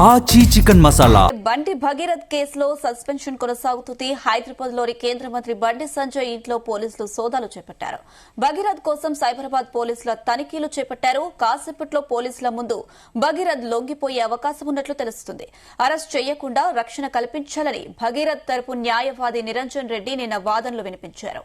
ఆచి చికెన్ మసాలా. బండి భగీరథ్ కేసులో సస్పెన్షన్ కొనసాగుతుంది. హైదరాబాద్ లోని కేంద్ర మంత్రి బండి సంజయ్ ఇంట్లో పోలీసులు సోదాలు చేపట్టారు. భగీరథ్ కోసం సైబరాబాద్ పోలీసుల తనిఖీలు చేపట్టారు. కాసేపట్లో పోలీసుల ముందు భగీరథ్ లొంగిపోయే అవకాశం ఉన్నట్లు తెలుస్తుంది. అరెస్ట్ చేయకుండా రక్షణ కల్పించాలని భగీరథ్ తరపు న్యాయవాది నిరంజన్ రెడ్డి నిన్న వాదనలు వినిపించారు.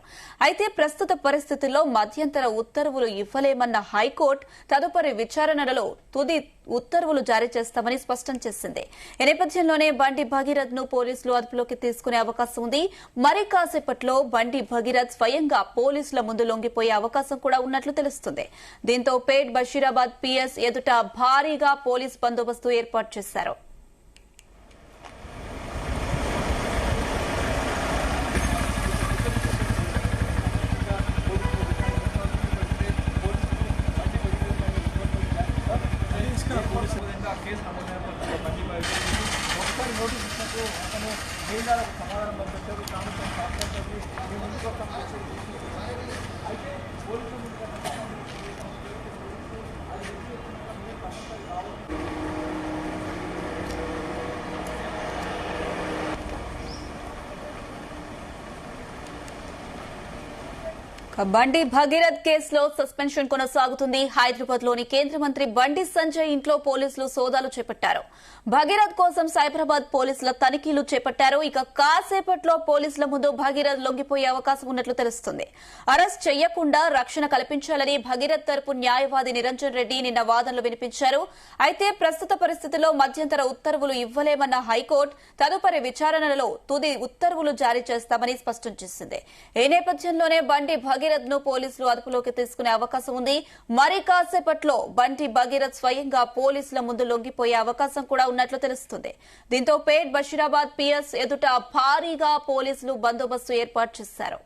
అయితే ప్రస్తుత పరిస్థితుల్లో మధ్యంతర ఉత్తర్వులు ఇవ్వలేమన్న హైకోర్టు తదుపరి విచారణలో తుది ఉత్తర్వులు జారీ చేస్తామని స్పష్టం చేసింది. ఈ నేపథ్యంలోనే బండి భగీరథ్ ను పోలీసులు అదుపులోకి తీసుకునే అవకాశం ఉంది. మరి కాసేపట్లో బండి భగీరథ్ స్వయంగా పోలీసుల ముందు లొంగిపోయే అవకాశం కూడా ఉన్నట్లు తెలుస్తుంది. దీంతో పేట్ బషీరాబాద్ పిఎస్ ఎదుట భారీగా పోలీస్ బందోబస్తు ఏర్పాటు చేశారు. బండి భగీరథ్ కేసులో సస్పెన్షన్ కొనసాగుతుంది. హైదరాబాద్ లోని కేంద్ర మంత్రి బండి సంజయ్ ఇంట్లో పోలీసులు సోదాలు చేపట్టారు. భగీరథ్ కోసం సైబరాబాద్ పోలీసుల తనిఖీలు చేపట్టారు. ఇక కాసేపట్లో పోలీసుల ముందు భగీరథ్ లొంగిపోయే అవకాశం ఉన్నట్లు తెలుస్తుంది. అరెస్ట్ చేయకుండా రక్షణ కల్పించాలని భగీరథ్ తరపు న్యాయవాది నిరంజన్ రెడ్డి నిన్న వాదనలు వినిపించారు. అయితే ప్రస్తుత పరిస్థితుల్లో మధ్యంతర ఉత్తర్వులు ఇవ్వలేమన్న హైకోర్టు తదుపరి విచారణలో తుది ఉత్తర్వులు జారీ చేస్తామని స్పష్టం చేసింది. ఈ నేపథ్యంలోనే బండి భగీరథ్ ను పోలీసులు అదుపులోకి తీసుకునే అవకాశం ఉంది. మరి కాసేపట్లో బండి భగీరథ్ స్వయంగా పోలీసుల ముందు లొంగిపోయే అవకాశం కూడా ఉన్నట్లు తెలుస్తుంది. దీంతో పేట్ బషీరాబాద్ పిఎస్ ఎదుట భారీగా పోలీసులు బందోబస్తు ఏర్పాటు చేశారు.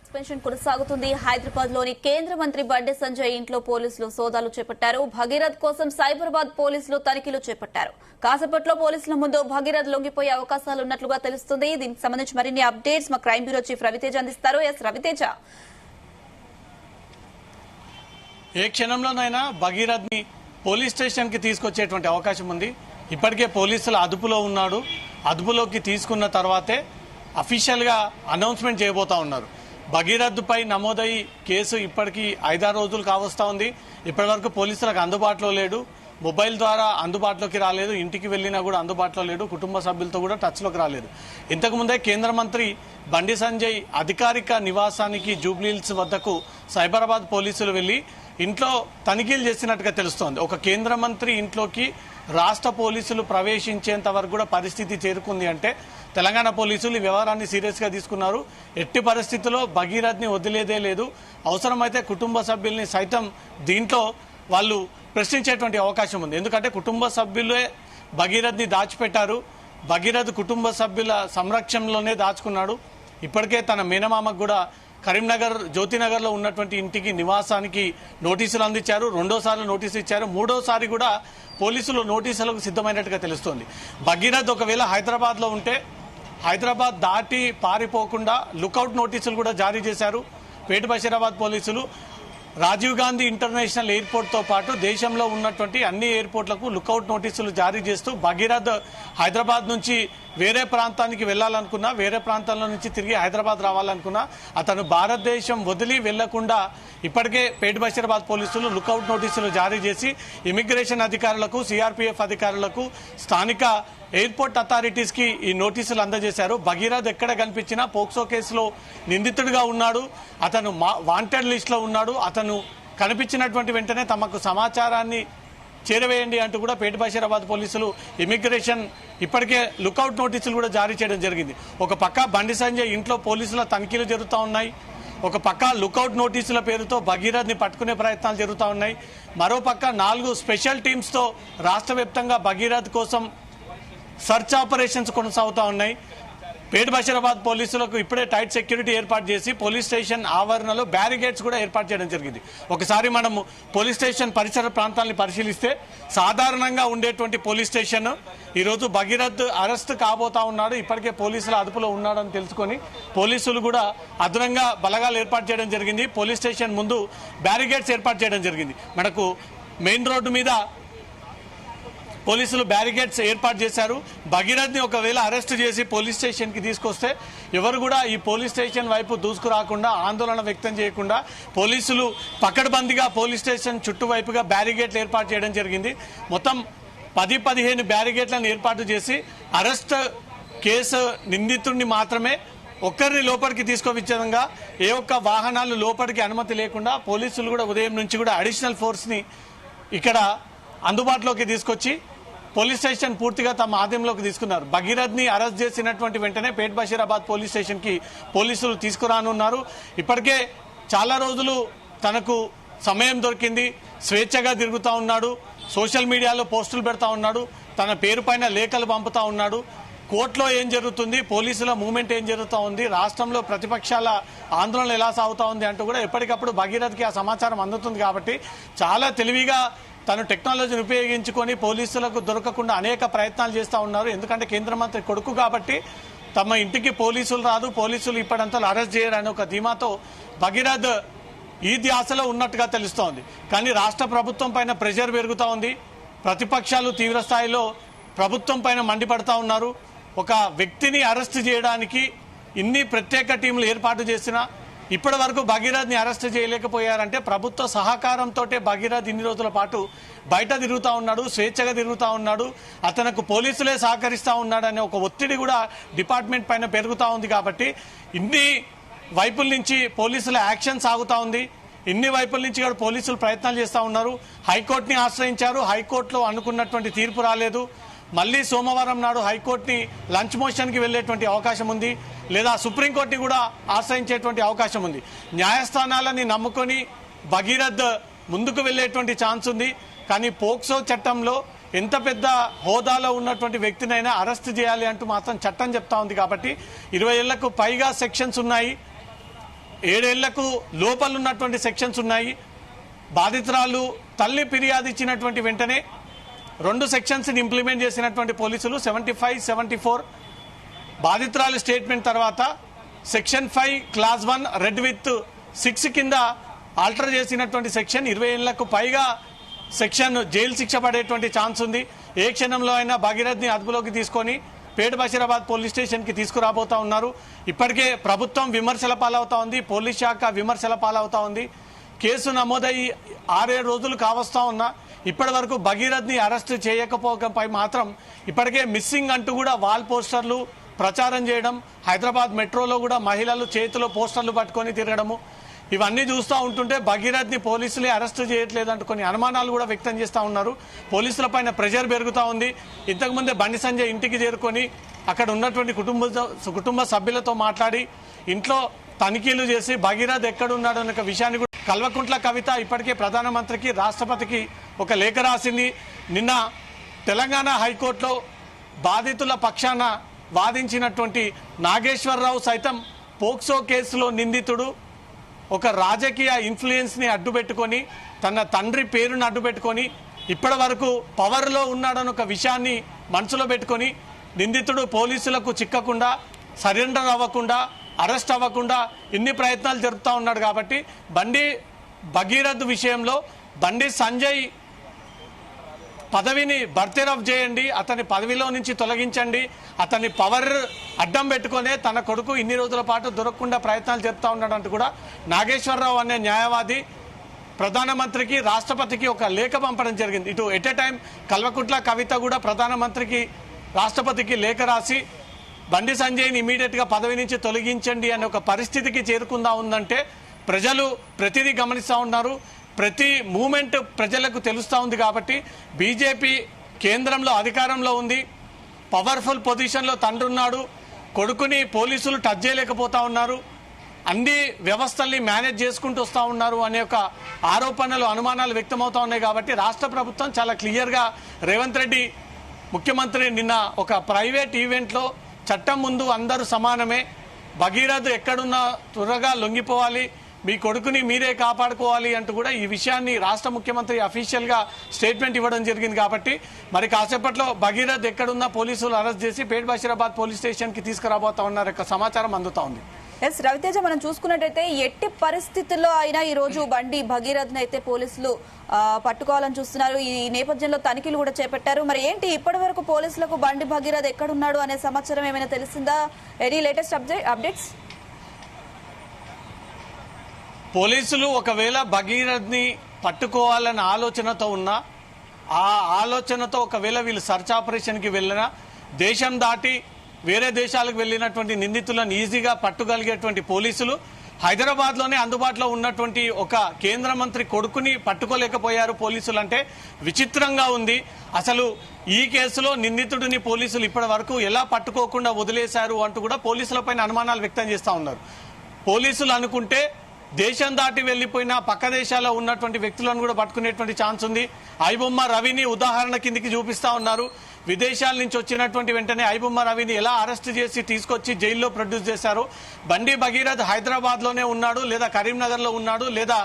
సస్పెన్షన్ కొనసాగుతుంది. హైదరాబాద్ లోని కేంద్ర మంత్రి బండి సంజయ్ ఇంట్లో పోలీసులు సోదాలు చేపట్టారు. భగీరథ్ కోసం సైబరాబాద్ పోలీసులు తనిఖీలు చేపట్టారు. కాసేపట్లో పోలీసుల ముందు భగీరథ్ లొంగిపోయే అవకాశాలు ఉన్నట్లుగా తెలుస్తుంది. దీనికి సంబంధించి మరిన్ని అప్డేట్స్ మా క్రైమ్ బ్యూరో చీఫ్ రవితేజ అందిస్తారు. ఎస్ రవితేజ, ఏ క్షణంలోనైనా భగీరథ్ ని పోలీస్ స్టేషన్ కి తీసుకొచ్చేటువంటి అవకాశం ఉంది. ఇప్పటికే పోలీసుల అదుపులో ఉన్నాడు. అదుపులోకి తీసుకున్న తర్వాతే అఫీషియల్ గా అనౌన్స్మెంట్ చేయబోతా ఉన్నారు. భగీరథ్ పై నమోదై కేసు ఇప్పటికీ 5-6 రోజులు కావస్తా ఉంది. ఇప్పటి వరకు పోలీసులకు అందుబాటులో లేడు. మొబైల్ ద్వారా అందుబాటులోకి రాలేదు. ఇంటికి వెళ్లినా కూడా అందుబాటులో లేడు. కుటుంబ సభ్యులతో కూడా టచ్లోకి రాలేదు. ఇంతకుముందే కేంద్ర మంత్రి బండి సంజయ్ అధికారిక నివాసానికి జూబ్లీహిల్స్ వద్దకు సైబరాబాద్ పోలీసులు వెళ్లి ఇంట్లో తనిఖీలు చేసినట్టుగా తెలుస్తోంది. ఒక కేంద్ర మంత్రి ఇంట్లోకి రాష్ట్ర పోలీసులు ప్రవేశించేంత వరకు కూడా పరిస్థితి చేరుకుంది అంటే తెలంగాణ పోలీసులు ఈ వ్యవహారాన్ని సీరియస్ గా తీసుకున్నారు. ఎట్టి పరిస్థితుల్లో భగీరథ్ ని వదిలేదే లేదు. అవసరమైతే కుటుంబ సభ్యుల్ని సైతం దీంట్లో వాళ్ళు ప్రశ్నించేటువంటి అవకాశం ఉంది. ఎందుకంటే కుటుంబ సభ్యులే భగీరథ్ ని దాచిపెట్టారు. భగీరథ్ కుటుంబ సభ్యుల సంరక్షణలోనే దాచుకున్నాడు. ఇప్పటికే తన మేనమామకు కూడా కరీంనగర్ జ్యోతినగర్ లో ఉన్నటువంటి ఇంటికి నివాసానికి నోటీసులు అందించారు. రెండోసారి నోటీసు ఇచ్చారు. మూడోసారి కూడా పోలీసులు నోటీసులకు సిద్ధమైనట్టుగా తెలుస్తోంది. భగీరథ్ ఒకవేళ హైదరాబాద్ లో ఉంటే హైదరాబాద్ దాటి పారిపోకుండా లుకౌట్ నోటీసులు కూడా జారీ చేశారు పేట బషీరాబాద్ పోలీసులు. రాజీవ్ గాంధీ ఇంటర్నేషనల్ ఎయిర్పోర్ట్ తో పాటు దేశంలో ఉన్నటువంటి అన్ని ఎయిర్పోర్ట్లకు లుకౌట్ నోటీసులు జారీ చేస్తూ భగీరథ్ హైదరాబాద్ నుంచి వేరే ప్రాంతానికి వెళ్లాలనుకున్నా, వేరే ప్రాంతాల నుంచి తిరిగి హైదరాబాద్ రావాలనుకున్నా అతను భారతదేశం వదిలి వెళ్లకుండా ఇప్పటికే పేట్ బషీరాబాద్ పోలీసులు లుకౌట్ నోటీసులు జారీ చేసి ఇమిగ్రేషన్ అధికారులకు, సిఆర్పీఎఫ్ అధికారులకు, స్థానిక ఎయిర్పోర్ట్ అథారిటీస్ కి ఈ నోటీసులు అందజేశారు. భగీరథ్ ఎక్కడ కనిపించినా పోక్సో కేసులో నిందితుడిగా ఉన్నాడు, అతను వాంటెడ్ లిస్ట్ లో ఉన్నాడు, అతను కనిపించినటువంటి వెంటనే తమకు సమాచారాన్ని చేరవేయండి అంటూ కూడా పేట్ బషీరాబాద్ పోలీసులు ఇమిగ్రేషన్ ఇప్పటికే లుకౌట్ నోటీసులు కూడా జారీ చేయడం జరిగింది. ఒక పక్క బండి సంజయ్ ఇంట్లో పోలీసుల తనిఖీలు జరుగుతూ ఉన్నాయి, ఒక పక్క లుకౌట్ నోటీసుల పేరుతో భగీరథ్ ని పట్టుకునే ప్రయత్నాలు జరుగుతూ ఉన్నాయి. మరో పక్క 4 స్పెషల్ టీమ్స్ తో రాష్ట్ర వ్యాప్తంగా భగీరథ్ కోసం సర్చ్ ఆపరేషన్స్ కొనసాగుతూ ఉన్నాయి. పేట్ బషీరాబాద్ పోలీసులకు ఇప్పుడే టైట్ సెక్యూరిటీ ఏర్పాటు చేసి పోలీస్ స్టేషన్ ఆవరణలో బ్యారిగేడ్స్ కూడా ఏర్పాటు చేయడం జరిగింది. ఒకసారి మనము పోలీస్ స్టేషన్ పరిసర ప్రాంతాలను పరిశీలిస్తే సాధారణంగా ఉండేటువంటి పోలీస్ స్టేషన్ ఈరోజు భగీరథ్ అరెస్ట్ కాబోతా ఉన్నాడు, ఇప్పటికే పోలీసుల అదుపులో ఉన్నాడని తెలుసుకొని పోలీసులు కూడా అదనంగా బలగాలు ఏర్పాటు చేయడం జరిగింది. పోలీస్ స్టేషన్ ముందు బ్యారిగేడ్స్ ఏర్పాటు చేయడం జరిగింది. మనకు మెయిన్ రోడ్డు మీద పోలీసులు బ్యారికేడ్స్ ఏర్పాటు చేశారు. భగీరథ్ ని ఒకవేళ అరెస్ట్ చేసి పోలీస్ స్టేషన్ కి తీసుకొస్తే ఎవరు కూడా ఈ పోలీస్ స్టేషన్ వైపు దూసుకురాకుండా, ఆందోళన వ్యక్తం చేయకుండా పోలీసులు పకడ్బందీగా పోలీస్ స్టేషన్ చుట్టువైపుగా బ్యారికేడ్లు ఏర్పాటు చేయడం జరిగింది. మొత్తం 10-15 బ్యారికేడ్లను ఏర్పాటు చేసి అరెస్ట్ కేసు నిందితుడిని మాత్రమే ఒక్కరిని లోపలికి తీసుకువచ్చేదంగా ఏ ఒక్క వాహనాలు లోపలికి అనుమతి లేకుండా పోలీసులు కూడా ఉదయం నుంచి కూడా అడిషనల్ ఫోర్స్ ని ఇక్కడ అందుబాటులోకి తీసుకొచ్చి పోలీస్ స్టేషన్ పూర్తిగా తమ ఆధీనంలోకి తీసుకున్నారు. భగీరథ్ ని అరెస్ట్ చేసినటువంటి వెంటనే పేట్ బషీరాబాద్ పోలీస్ స్టేషన్ కి పోలీసులు తీసుకురానున్నారు. ఇప్పటికే చాలా రోజులు తనకు సమయం దొరికింది, స్వేచ్ఛగా తిరుగుతూ ఉన్నాడు, సోషల్ మీడియాలో పోస్టులు పెడతా ఉన్నాడు, తన పేరు పైన లేఖలు పంపుతా ఉన్నాడు. కోర్టులో ఏం జరుగుతుంది, పోలీసుల మూవ్మెంట్ ఏం జరుగుతూ ఉంది, రాష్ట్రంలో ప్రతిపక్షాల ఆందోళన ఎలా సాగుతా ఉంది అంటూ కూడా ఎప్పటికప్పుడు భగీరథ్కి ఆ సమాచారం అందుతుంది. కాబట్టి చాలా తెలివిగా తను టెక్నాలజీని ఉపయోగించుకొని పోలీసులకు దొరకకుండా అనేక ప్రయత్నాలు చేస్తూ ఉన్నారు. ఎందుకంటే కేంద్ర మంత్రి కొడుకు కాబట్టి తమ ఇంటికి పోలీసులు రాదు, పోలీసులు ఇప్పటింతలో అరెస్ట్ చేయరని ఒక ధీమాతో భగీరథ్ ఈ ధ్యాసలో ఉన్నట్టుగా తెలుస్తోంది. కానీ రాష్ట్ర ప్రభుత్వం పైన ప్రెషర్ పెరుగుతూ ఉంది, ప్రతిపక్షాలు తీవ్ర స్థాయిలో ప్రభుత్వం పైన మండిపడతా ఉన్నారు. ఒక వ్యక్తిని అరెస్ట్ చేయడానికి ఇన్ని ప్రత్యేక టీంలు ఏర్పాటు చేసినా ఇప్పటి వరకు భగీరథ్ ని అరెస్ట్ చేయలేకపోయారంటే ప్రభుత్వ సహకారంతో భగీరథ్ ఇన్ని రోజుల పాటు బయట తిరుగుతూ ఉన్నాడు, స్వేచ్ఛగా తిరుగుతూ ఉన్నాడు, అతనికి పోలీసులే సహకరిస్తూ ఉన్నాడు అనే ఒక ఒత్తిడి కూడా డిపార్ట్మెంట్ పైన పెరుగుతూ ఉంది. కాబట్టి ఇన్ని వైపుల నుంచి పోలీసుల యాక్షన్ సాగుతూ ఉంది, ఇన్ని వైపుల నుంచి కూడా పోలీసులు ప్రయత్నాలు చేస్తూ ఉన్నారు. హైకోర్టుని ఆశ్రయించారు, హైకోర్టులో అనుకున్నటువంటి తీర్పు రాలేదు. మళ్ళీ సోమవారం నాడు హైకోర్టుని లంచ్ మోషన్కి వెళ్లేటువంటి అవకాశం ఉంది, లేదా సుప్రీంకోర్టుని కూడా ఆశ్రయించేటువంటి అవకాశం ఉంది. న్యాయస్థానాలని నమ్ముకొని భగీరథ్ ముందుకు వెళ్లేటువంటి ఛాన్స్ ఉంది. కానీ పోక్సో చట్టంలో ఎంత పెద్ద హోదాలో ఉన్నటువంటి వ్యక్తినైనా అరెస్ట్ చేయాలి అంటూ మాత్రం చట్టం చెప్తా ఉంది. కాబట్టి 20 ఏళ్లకు పైగా సెక్షన్స్ ఉన్నాయి, 7 ఏళ్లకు లోపల ఉన్నటువంటి సెక్షన్స్ ఉన్నాయి. బాధితురాలు తల్లి ఫిర్యాదు ఇచ్చినటువంటి వెంటనే 2 సెక్షన్స్ ని ఇంప్లిమెంట్ చేసినటువంటి పోలీసులు 75, 74 బాధితురాలు స్టేట్మెంట్ తర్వాత సెక్షన్ 5 క్లాస్ 1 రెడ్ విత్ 6 కింద ఆల్టర్ చేసినటువంటి సెక్షన్ 20 ఏళ్లకు పైగా సెక్షన్ జైలు శిక్ష పడేటువంటి ఛాన్స్ ఉంది. ఏ క్షణంలో అయినా భగీరథ్ ని అదుపులోకి తీసుకొని పేట్ బషీరాబాద్ పోలీస్ స్టేషన్ కి తీసుకురాబోతా ఉన్నారు. ఇప్పటికే ప్రభుత్వం విమర్శల పాలవుతా ఉంది, పోలీస్ శాఖ విమర్శల పాలవుతా ఉంది. కేసు నమోదయ్యి 6-7 రోజులు కావస్తా ఉన్నా ఇప్పటి వరకు భగీరథ్ ని అరెస్ట్ చేయకపోవడంపై మాత్రం ఇప్పటికే మిస్సింగ్ అంటూ కూడా వాల్ పోస్టర్లు ప్రచారం చేయడం, హైదరాబాద్ మెట్రోలో కూడా మహిళలు చేతిలో పోస్టర్లు పట్టుకొని తిరగడము, ఇవన్నీ చూస్తూ ఉంటుంటే భగీరథ్ ని పోలీసులే అరెస్ట్ చేయట్లేదంటూ కొన్ని అనుమానాలు కూడా వ్యక్తం చేస్తూ ఉన్నారు. పోలీసుల పైన ప్రెషర్ పెరుగుతూ ఉంది. ఇంతకుముందే బండి సంజయ్ ఇంటికి చేరుకొని అక్కడ ఉన్నటువంటి కుటుంబ సభ్యులతో మాట్లాడి ఇంట్లో తనిఖీలు చేసి భగీరథ్ ఎక్కడున్నాడు అనే విషయాన్ని కూడా కల్వకుంట్ల కవిత ఇప్పటికే ప్రధానమంత్రికి, రాష్ట్రపతికి ఒక లేఖ రాసింది. నిన్న తెలంగాణ హైకోర్టులో బాధితుల పక్షాన వాదించినటువంటి నాగేశ్వరరావు సైతం పోక్సో కేసులో నిందితుడు ఒక రాజకీయ ఇన్ఫ్లుయెన్స్ ని అడ్డుపెట్టుకొని, తన తండ్రి పేరును అడ్డుపెట్టుకొని ఇప్పటి వరకు పవర్లో ఉన్నాడని ఒక విషయాన్ని మనసులో పెట్టుకొని నిందితుడు పోలీసులకు చిక్కకుండా, సరెండర్ అవ్వకుండా, అరెస్ట్ అవ్వకుండా ఇన్ని ప్రయత్నాలు జరుపుతూ ఉన్నాడు. కాబట్టి బండి భగీరథ్ విషయంలో బండి సంజయ్ పదవిని బర్తరఫ్ చేయండి, అతని పదవిలో నుంచి తొలగించండి, అతని పవర్ అడ్డం పెట్టుకునే తన కొడుకు ఇన్ని రోజుల పాటు దొరకకుండా ప్రయత్నాలు చెప్తా ఉన్నాడంటూ కూడా నాగేశ్వరరావు అనే న్యాయవాది ప్రధానమంత్రికి రాష్ట్రపతికి ఒక లేఖ పంపడం జరిగింది. ఇటు ఎట్ ఎ టైం కల్వకుట్ల కవిత కూడా ప్రధానమంత్రికి రాష్ట్రపతికి లేఖ రాసి బండి సంజయ్ని ఇమీడియట్గా పదవి నుంచి తొలగించండి అనే ఒక పరిస్థితికి చేరుకుందా ఉందంటే ప్రజలు ప్రతిదీ గమనిస్తూ ఉన్నారు. ప్రతి మూమెంట్ ప్రజలకు తెలుస్తూ ఉంది. కాబట్టి బీజేపీ కేంద్రంలో అధికారంలో ఉంది, పవర్ఫుల్ పొజిషన్లో తండ్రి ఉన్నాడు, కొడుకుని పోలీసులు టచ్ చేయలేకపోతా ఉన్నారు, అన్ని వ్యవస్థల్ని మేనేజ్ చేసుకుంటూ వస్తూ ఉన్నారు అనే ఒక ఆరోపణలు అనుమానాలు వ్యక్తమవుతా ఉన్నాయి. కాబట్టి రాష్ట్ర ప్రభుత్వం చాలా క్లియర్గా రేవంత్ రెడ్డి ముఖ్యమంత్రి నిన్న ఒక ప్రైవేట్ ఈవెంట్లో చట్టం ముందు అందరూ సమానమే, భగీరథ్ ఎక్కడున్నా త్వరగా లొంగిపోవాలి, మీ కొడుకుని మీరే కాపాడుకోవాలి అంటూ కూడా ఈ విషయాన్ని రాష్ట్ర ముఖ్యమంత్రి అఫీషియల్గా స్టేట్మెంట్ ఇవ్వడం జరిగింది. కాబట్టి మరి కాసేపట్లో భగీరథ్ ఎక్కడున్నా పోలీసులు అరెస్ట్ చేసి పేట్ బషీరాబాద్ పోలీస్ స్టేషన్కి తీసుకురాబోతా ఉన్నారు యొక్క సమాచారం అందుతా ఉంది. ఎస్ రవితేజ, మనం చూసుకున్నట్టయితే ఎట్టి పరిస్థితుల్లో అయినా ఈ రోజు బండి భగీరథ్ని అయితే పోలీసులు పట్టుకోవాలని చూస్తున్నారు. ఈ నేపథ్యంలో తనిఖీలు కూడా చేపట్టారు. మరి ఏంటి ఇప్పటి వరకు పోలీసులకు బండి భగీరథ్ ఎక్కడున్నాడు అనే సమాచారం ఏమైనా తెలిసిందా? Any latest updates? పోలీసులు ఒకవేళ భగీరథ్ని పట్టుకోవాలన్న ఆలోచనతో ఉన్నా, ఆ ఆలోచనతో ఒకవేళ వీళ్ళు సర్చ్ ఆపరేషన్కి వెళ్ళినా దేశం దాటి వేరే దేశాలకు వెళ్ళినటువంటి నిందితులను ఈజీగా పట్టుగలిగేటువంటి పోలీసులు హైదరాబాద్లోనే అందుబాటులో ఉన్నటువంటి ఒక కేంద్ర మంత్రి కొడుకుని పట్టుకోలేకపోయారు పోలీసులు అంటే విచిత్రంగా ఉంది. అసలు ఈ కేసులో నిందితుడిని పోలీసులు ఇప్పటి వరకు ఎలా పట్టుకోకుండా వదిలేశారు అంటూ కూడా పోలీసులపైన అనుమానాలు వ్యక్తం చేస్తూ ఉన్నారు. పోలీసులు అనుకుంటే దేశం దాటి వెళ్లిపోయిన పక్క దేశాల్లో ఉన్నటువంటి వ్యక్తులను కూడా పట్టుకునేటువంటి ఛాన్స్ ఉంది. ఐబొమ్మ రవిని ఉదాహరణ కిందికి చూపిస్తా ఉన్నారు. విదేశాల నుంచి వచ్చినటువంటి వెంటనే ఐబొమ్మ రవిని ఎలా అరెస్ట్ చేసి తీసుకొచ్చి జైల్లో ప్రొడ్యూస్ చేశారు. బండి భగీరథ్ హైదరాబాద్ లోనే ఉన్నాడు, లేదా కరీంనగర్ లో ఉన్నాడు, లేదా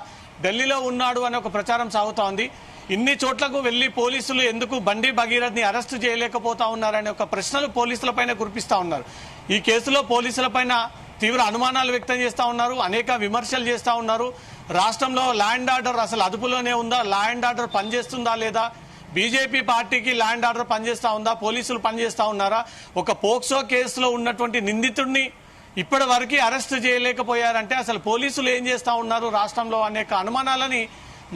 ఢిల్లీలో ఉన్నాడు అనే ఒక ప్రచారం సాగుతా ఉంది. ఇన్ని చోట్లకు వెళ్లి పోలీసులు ఎందుకు బండి భగీరథ్ ని అరెస్ట్ చేయలేకపోతా ఉన్నారనే ఒక ప్రశ్నలు పోలీసులపైన కురిపిస్తా ఉన్నారు. ఈ కేసులో పోలీసులపైన తీవ్ర అనుమానాలు వ్యక్తం చేస్తూ ఉన్నారు, అనేక విమర్శలు చేస్తూ ఉన్నారు. రాష్ట్రంలో ల్యాండ్ ఆర్డర్ అసలు అదుపులోనే ఉందా, ల్యాండ్ ఆర్డర్ పనిచేస్తుందా లేదా, బీజేపీ పార్టీకి ల్యాండ్ ఆర్డర్ పనిచేస్తా ఉందా, పోలీసులు పనిచేస్తా ఉన్నారా, ఒక పోక్సో కేసులో ఉన్నటువంటి నిందితుడిని ఇప్పటి వరకు అరెస్ట్ చేయలేకపోయారంటే అసలు పోలీసులు ఏం చేస్తా ఉన్నారు రాష్ట్రంలో అనేక అనుమానాలని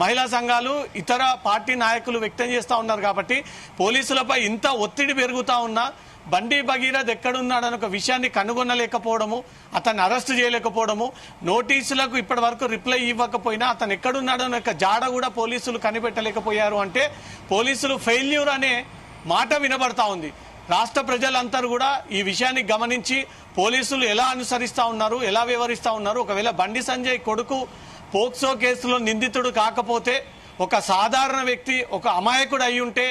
మహిళా సంఘాలు ఇతర పార్టీ నాయకులు వ్యక్తం చేస్తూ ఉన్నారు. కాబట్టి పోలీసులపై ఇంత ఒత్తిడి పెరుగుతా ఉన్నా బండి భగీరథ్ ఎక్కడున్నాడని ఒక విషయాన్ని కనుగొనలేకపోవడము, అతన్ని అరెస్ట్ చేయలేకపోవడము, నోటీసులకు ఇప్పటి వరకు రిప్లై ఇవ్వకపోయినా అతను ఎక్కడున్నాడని ఒక జాడ కూడా పోలీసులు కనిపెట్టలేకపోయారు అంటే పోలీసులు ఫెయిల్యూర్ అనే మాట వినబడతా ఉంది. రాష్ట్ర ప్రజలందరూ కూడా ఈ విషయాన్ని గమనించి పోలీసులు ఎలా అనుసరిస్తా ఉన్నారు, ఎలా వ్యవహరిస్తా ఉన్నారు, ఒకవేళ బండి సంజయ్ కొడుకు పోక్సో కేసులో నిందితుడు కాకపోతే ఒక సాధారణ వ్యక్తి, ఒక అమాయకుడు అయి ఉంటే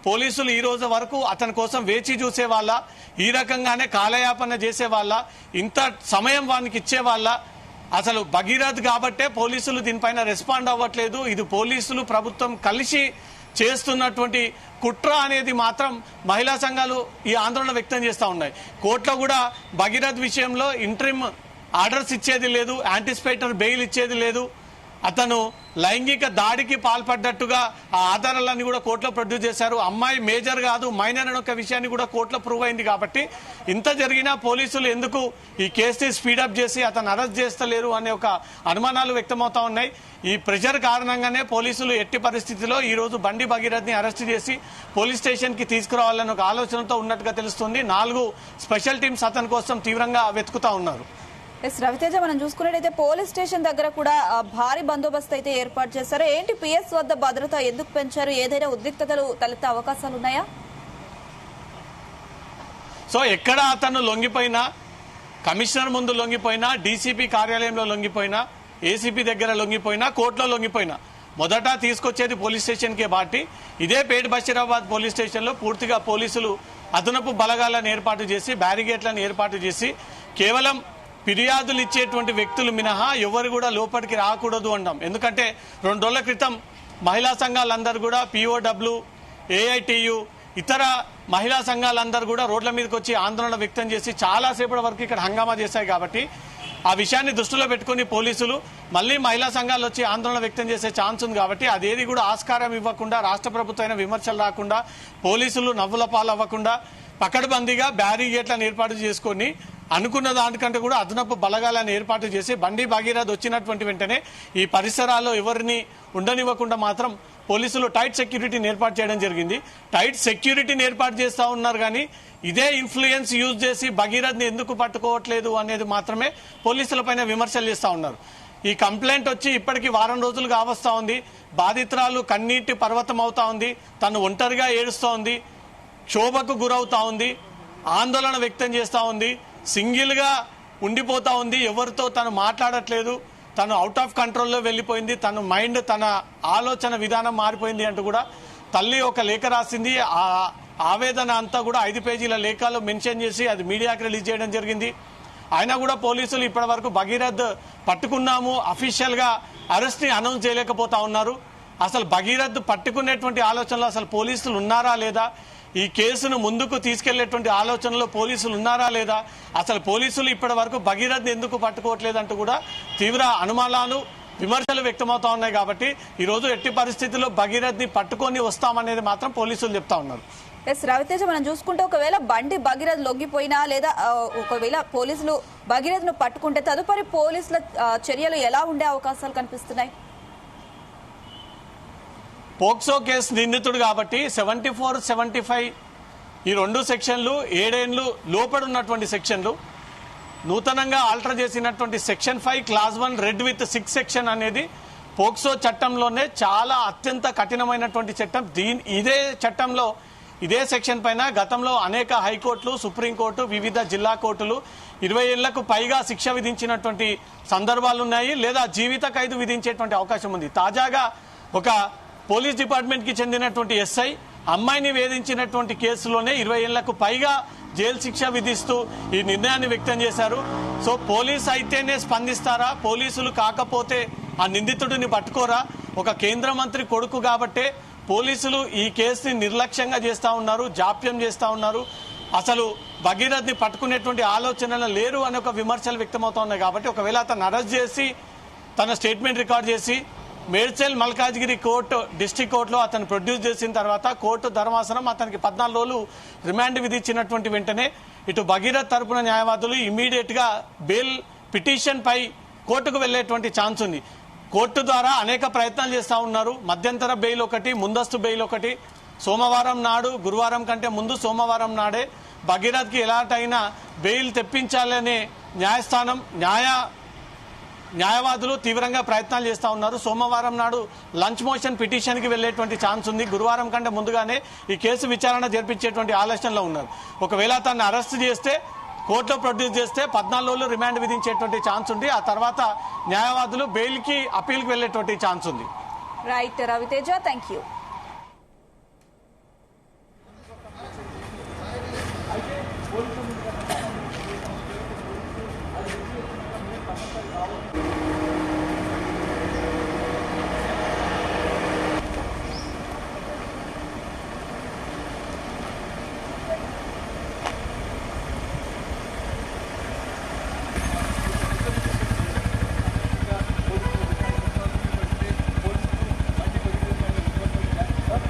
పోలీసులు ఈ రోజు వరకు అతని కోసం వేచి చూసేవాళ్ళ, ఈ రకంగానే కాలయాపన చేసేవాళ్ళ, ఇంత సమయం వానికి ఇచ్చేవాళ్ళ. అసలు భగీరథ్ కాబట్టే పోలీసులు దీనిపైన రెస్పాండ్ అవ్వట్లేదు. ఇది పోలీసులు ప్రభుత్వం కలిసి చేస్తున్నటువంటి కుట్ర అనేది మాత్రం మహిళా సంఘాలు ఈ ఆందోళన వ్యక్తం చేస్తూ ఉన్నాయి. కోర్టులో కూడా భగీరథ్ విషయంలో ఇంటరిమ్ ఆర్డర్స్ ఇచ్చేది లేదు, యాంటిసిపేటర్ బెయిల్ ఇచ్చేది లేదు. అతను లైంగిక దాడికి పాల్పడ్డట్టుగా ఆ ఆధారాలన్నీ కూడా కోర్టులో ప్రొడ్యూస్ చేశారు. అమ్మాయి మేజర్ కాదు, మైనర్ అనే ఒక విషయాన్ని కూడా కోర్టులో ప్రూవ్ అయింది. కాబట్టి ఇంత జరిగినా పోలీసులు ఎందుకు ఈ కేసుని స్పీడప్ చేసి అతను అరెస్ట్ చేస్తలేరు అనే ఒక అనుమానాలు వ్యక్తమవుతా ఉన్నాయి. ఈ ప్రెషర్ కారణంగానే పోలీసులు ఎట్టి పరిస్థితిలో ఈ రోజు బండి భగీరథ్ని అరెస్ట్ చేసి పోలీస్ స్టేషన్కి తీసుకురావాలనే ఒక ఆలోచనతో ఉన్నట్టుగా తెలుస్తుంది. 4 స్పెషల్ టీమ్స్ అతని కోసం తీవ్రంగా వెతుకుతా ఉన్నారు. ఎస్ రవితేజ, మనం చూసుకున్నట్టయితే పోలీస్ స్టేషన్ దగ్గర కూడా భారీ బందోబస్తు అయితే ఏర్పాటు చేశారు. ఏంటి పిఎస్ వద్ద భద్రత ఎందుకు పెంచారు? ఏదైనా ఉద్రిక్తతలు తలెత్తే అవకాశాలు ఉన్నాయా? సో ఎక్కడ అతను లొంగిపోయినా, కమిషనర్ ముందు లొంగిపోయినా, డీసీపీ కార్యాలయంలో లొంగిపోయినా, ఏసీపీ దగ్గర లొంగిపోయినా, కోర్టులో లొంగిపోయినా మొదట తీసుకొచ్చేది పోలీస్ స్టేషన్కే. బాటి ఇదే పేట్ బషీరాబాద్ పోలీస్ స్టేషన్లో పూర్తిగా పోలీసులు అదనపు బలగాలను ఏర్పాటు చేసి, బ్యారిగేట్లను ఏర్పాటు చేసి కేవలం ఫిర్యాదులు ఇచ్చేటువంటి వ్యక్తులు మినహా ఎవరు కూడా లోపలికి రాకూడదు అంటాం. ఎందుకంటే 2 రోజుల క్రితం మహిళా సంఘాలందరూ కూడా పిఓడబ్ల్యూ, ఏఐటియు, ఇతర మహిళా సంఘాలందరూ కూడా రోడ్ల మీదకి వచ్చి ఆందోళన వ్యక్తం చేసి చాలాసేపటి వరకు ఇక్కడ హంగామా చేశాయి. కాబట్టి ఆ విషయాన్ని దృష్టిలో పెట్టుకుని పోలీసులు మళ్ళీ మహిళా సంఘాలు వచ్చి ఆందోళన వ్యక్తం చేసే ఛాన్స్ ఉంది కాబట్టి అదేది కూడా ఆస్కారం ఇవ్వకుండా రాష్ట్ర ప్రభుత్వం విమర్శలు రాకుండా పోలీసులు నవ్వుల పాలవ్వకుండా పకడ్బందీగా బ్యారిగేట్లను ఏర్పాటు చేసుకొని అనుకున్న దానికంటే కూడా అదనపు బలగాలను ఏర్పాటు చేసి బండి భగీరథ్ వచ్చినటువంటి వెంటనే ఈ పరిసరాల్లో ఎవరిని ఉండనివ్వకుండా మాత్రం పోలీసులు టైట్ సెక్యూరిటీని ఏర్పాటు చేయడం జరిగింది. టైట్ సెక్యూరిటీని ఏర్పాటు చేస్తూ ఉన్నారు కానీ ఇదే ఇన్ఫ్లుయెన్స్ యూజ్ చేసి భగీరథ్ని ఎందుకు పట్టుకోవట్లేదు అనేది మాత్రమే పోలీసులపైన విమర్శలు చేస్తూ ఉన్నారు. ఈ కంప్లైంట్ వచ్చి ఇప్పటికీ వారం రోజులు కావస్తా ఉంది. బాధితురాలు కన్నీటి పర్వతం అవుతా ఉంది. తను ఒంటరిగా ఏడుస్తూ ఉంది, క్షోభకు గురవుతా ఉంది, ఆందోళన వ్యక్తం చేస్తూ ఉంది, సింగిల్ గా ఉండిపోతా ఉంది, ఎవరితో తను మాట్లాడట్లేదు, తను అవుట్ ఆఫ్ కంట్రోల్లో వెళ్ళిపోయింది, తన మైండ్ తన ఆలోచన విధానం మారిపోయింది అంటూ కూడా తల్లి ఒక లేఖ రాసింది. ఆ ఆవేదన అంతా కూడా 5 పేజీల లేఖలో మెన్షన్ చేసి అది మీడియాకి రిలీజ్ చేయడం జరిగింది. అయినా కూడా పోలీసులు ఇప్పటి వరకు భగీరథ్ పట్టుకున్నాము అఫీషియల్ గా అరెస్ట్ ని అనౌన్స్ చేయలేకపోతా ఉన్నారు. అసలు భగీరథ్ పట్టుకునేటువంటి ఆలోచనలో అసలు పోలీసులు ఉన్నారా లేదా, ఈ కేసును ముందుకు తీసుకెళ్లేటువంటి ఆలోచనలో పోలీసులు ఉన్నారా లేదా, అసలు పోలీసులు ఇప్పటి వరకు భగీరథ్ ఎందుకు పట్టుకోవట్లేదంటూ కూడా తీవ్ర అనుమానాలు విమర్శలు వ్యక్తమవుతా ఉన్నాయి. కాబట్టి ఈ రోజు ఎట్టి పరిస్థితుల్లో భగీరథ్ ని పట్టుకొని వస్తామనేది మాత్రం పోలీసులు చెప్తా ఉన్నారు. ఎస్ రవితేజ, మనం చూసుకుంటే ఒకవేళ బండి భగీరథ్ లొంగిపోయినా లేదా ఒకవేళ పోలీసులు భగీరథ్ ను పట్టుకుంటే తదుపరి పోలీసుల చర్యలు ఎలా ఉండే అవకాశాలు కనిపిస్తున్నాయి? పోక్సో కేసు నిందితుడు కాబట్టి 74, 75 ఈ 2 సెక్షన్లు 7 ఏళ్లు లోపడి ఉన్నటువంటి సెక్షన్లు, నూతనంగా ఆల్టర్ చేసినటువంటి section 5 class 1 red with 6 section అనేది పోక్సో చట్టంలోనే చాలా అత్యంత కఠినమైనటువంటి చట్టం. ఇదే చట్టంలో ఇదే సెక్షన్ పైన గతంలో అనేక హైకోర్టులు, సుప్రీంకోర్టు, వివిధ జిల్లా కోర్టులు 20 ఏళ్లకు పైగా శిక్ష విధించినటువంటి సందర్భాలున్నాయి, లేదా జీవిత ఖైదు విధించేటువంటి అవకాశం ఉంది. తాజాగా ఒక పోలీస్ డిపార్ట్మెంట్ కి చెందినటువంటి ఎస్ఐ అమ్మాయిని వేధించినటువంటి కేసులోనే 20 ఏళ్లకు పైగా జైలు శిక్ష విధిస్తూ ఈ నిర్ణయాన్ని వ్యక్తం చేశారు. సో పోలీసు అయితేనే స్పందిస్తారా, పోలీసులు కాకపోతే ఆ నిందితుడిని పట్టుకోరా? ఒక కేంద్ర మంత్రి కొడుకు కాబట్టే పోలీసులు ఈ కేసుని నిర్లక్ష్యంగా చేస్తా ఉన్నారు, జాప్యం చేస్తా ఉన్నారు. అసలు భగీరథ్ ని పట్టుకునేటువంటి ఆలోచనలు లేరు అనే ఒక విమర్శలు వ్యక్తమవుతా ఉన్నాయి. కాబట్టి ఒకవేళ అతను అరెస్ట్ చేసి తన స్టేట్మెంట్ రికార్డ్ చేసి మేడ్చల్ మల్కాజ్గిరి కోర్టు డిస్ట్రిక్ట్ కోర్టులో అతను ప్రొడ్యూస్ చేసిన తర్వాత కోర్టు ధర్మాసనం అతనికి 14 రోజులు రిమాండ్ విధించినటువంటి వెంటనే ఇటు భగీరథ్ తరపున న్యాయవాదులు ఇమీడియట్ గా బెయిల్ పిటిషన్ పై కోర్టుకు వెళ్లేటువంటి ఛాన్స్ ఉంది. కోర్టు ద్వారా అనేక ప్రయత్నాలు చేస్తా ఉన్నారు. మధ్యంతర బెయిల్ ఒకటి, ముందస్తు బెయిల్ ఒకటి. సోమవారం నాడు, గురువారం కంటే ముందు సోమవారం నాడే భగీరథ్ కి ఎలాంటైనా బెయిల్ తెప్పించాలనే న్యాయస్థానం న్యాయవాదులు తీవ్రంగా ప్రయత్నాలు చేస్తా ఉన్నారు. సోమవారం నాడు లంచ్ మోషన్ పిటిషన్ కి వెళ్లేటువంటి ఛాన్స్ ఉంది. గురువారం కంటే ముందుగానే ఈ కేసు విచారణ జరిపించేటువంటి ఆలోచనలో ఉన్నారు. ఒకవేళ తనను అరెస్ట్ చేస్తే, కోర్టులో ప్రొడ్యూస్ చేస్తే 14 రోజులు రిమాండ్ విధించేటువంటి ఛాన్స్ ఉంది. ఆ తర్వాత న్యాయవాదులు బెయిల్ కి అప్పీల్ కి వెళ్లేటువంటి ఛాన్స్ ఉంది. Right Raviteja, thank you.